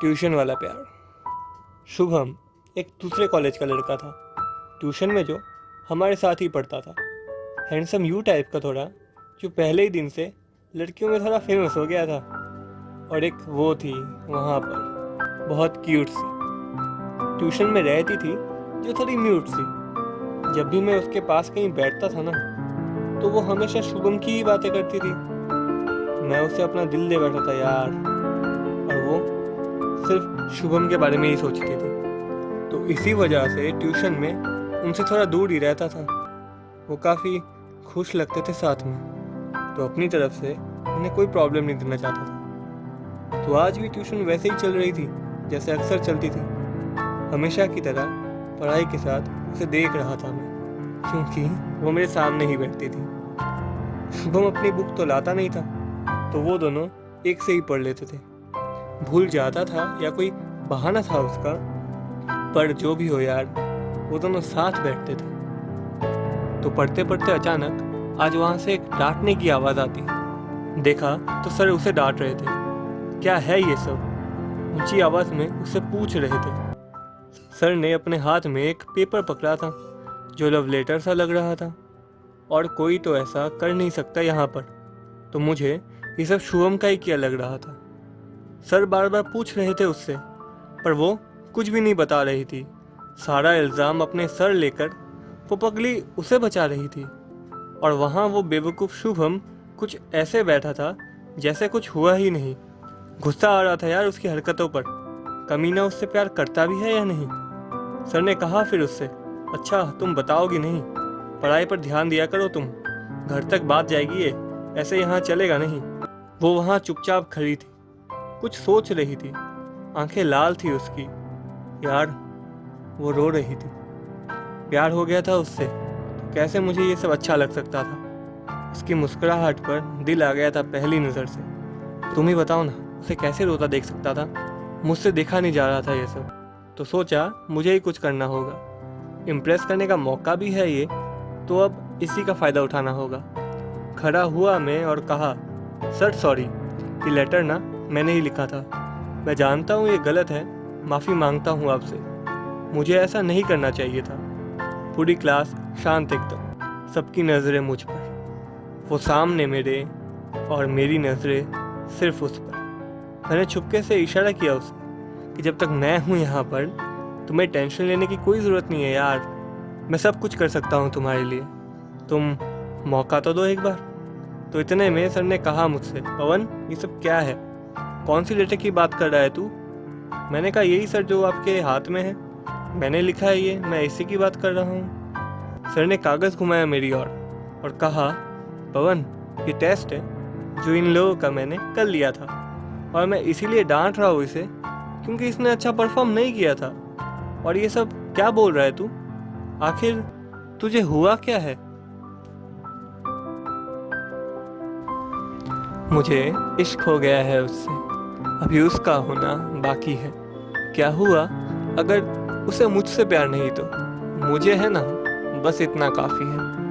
Tuition वाला प्यार। शुभम एक दूसरे कॉलेज का लड़का था, ट्यूशन में जो हमारे साथ ही पढ़ता था। हैंडसम यू टाइप का थोड़ा, जो पहले ही दिन से लड़कियों में थोड़ा फेमस हो गया था। और एक वो थी वहाँ पर, बहुत क्यूट सी, ट्यूशन में रहती थी, जो थोड़ी म्यूट सी। जब भी मैं उसके पास कहीं बैठता था ना, तो वो हमेशा शुभम की ही बातें करती थी। मैं उसे अपना दिल दे बैठा था यार, और वो सिर्फ शुभम के बारे में ही सोचती थी। तो इसी वजह से ट्यूशन में उनसे थोड़ा दूर ही रहता था। वो काफ़ी खुश लगते थे साथ में, तो अपनी तरफ से उन्हें कोई प्रॉब्लम नहीं देना चाहता था। तो आज भी ट्यूशन वैसे ही चल रही थी जैसे अक्सर चलती थी। हमेशा की तरह पढ़ाई के साथ उसे देख रहा था मैं, क्योंकि वो मेरे सामने ही बैठती थी। शुभम अपनी बुक तो लाता नहीं था, तो वो दोनों एक से ही पढ़ लेते थे। भूल जाता था या कोई बहाना था उसका, पर जो भी हो यार, वो दोनों साथ बैठते थे। तो पढ़ते पढ़ते अचानक आज वहां से एक डांटने की आवाज़ आती। देखा तो सर उसे डांट रहे थे। क्या है ये सब? ऊंची आवाज़ में उससे पूछ रहे थे। सर ने अपने हाथ में एक पेपर पकड़ा था, जो लव लेटर सा लग रहा था, और कोई तो ऐसा कर नहीं सकता यहाँ पर। तो मुझे ये सब शुभम का ही किया लग रहा था। सर बार बार पूछ रहे थे उससे, पर वो कुछ भी नहीं बता रही थी। सारा इल्ज़ाम अपने सर लेकर वो पगली उसे बचा रही थी, और वहाँ वो बेवकूफ़ शुभम कुछ ऐसे बैठा था जैसे कुछ हुआ ही नहीं। गुस्सा आ रहा था यार उसकी हरकतों पर। कमीना उससे प्यार करता भी है या नहीं? सर ने कहा फिर उससे, अच्छा तुम बताओगी नहीं, पढ़ाई पर ध्यान दिया करो तुम, घर तक बात जाएगी ये, ऐसे यहाँ चलेगा नहीं। वो वहाँ चुपचाप खड़ी थी, कुछ सोच रही थी, आंखें लाल थी उसकी। यार वो रो रही थी। प्यार हो गया था उससे, तो कैसे मुझे ये सब अच्छा लग सकता था? उसकी मुस्कुराहट पर दिल आ गया था पहली नज़र से। तुम ही बताओ ना, उसे कैसे रोता देख सकता था? मुझसे देखा नहीं जा रहा था ये सब, तो सोचा मुझे ही कुछ करना होगा। इम्प्रेस करने का मौका भी है ये, तो अब इसी का फ़ायदा उठाना होगा। खड़ा हुआ मैं और कहा, सर सॉरी, ये लेटर ना मैंने ही लिखा था। मैं जानता हूँ ये गलत है, माफ़ी मांगता हूँ आपसे। मुझे ऐसा नहीं करना चाहिए था। पूरी क्लास शांत एकदम, सबकी नज़रें मुझ पर, वो सामने मेरे, और मेरी नज़रें सिर्फ उस पर। मैंने छुपके से इशारा किया उसे कि जब तक मैं हूँ यहाँ पर, तुम्हें टेंशन लेने की कोई ज़रूरत नहीं है यार। मैं सब कुछ कर सकता हूँ तुम्हारे लिए, तुम मौका तो दो एक बार। तो इतने में सर ने कहा मुझसे, पवन ये सब क्या है? कौन सी लेटर की बात कर रहा है तू? मैंने कहा यही सर जो आपके हाथ में है, मैंने लिखा है ये, मैं इसी की बात कर रहा हूँ। सर ने कागज़ घुमाया मेरी ओर और कहा, पवन ये टेस्ट है जो इन लोगों का मैंने कर लिया था, और मैं इसीलिए डांट रहा हूँ इसे क्योंकि इसने अच्छा परफॉर्म नहीं किया था। और ये सब क्या बोल रहा है तू? आखिर तुझे हुआ क्या है? मुझे इश्क हो गया है उससे, अभी उसका होना बाकी है। क्या हुआ अगर उसे मुझसे प्यार नहीं तो मुझे है ना, बस इतना काफ़ी है।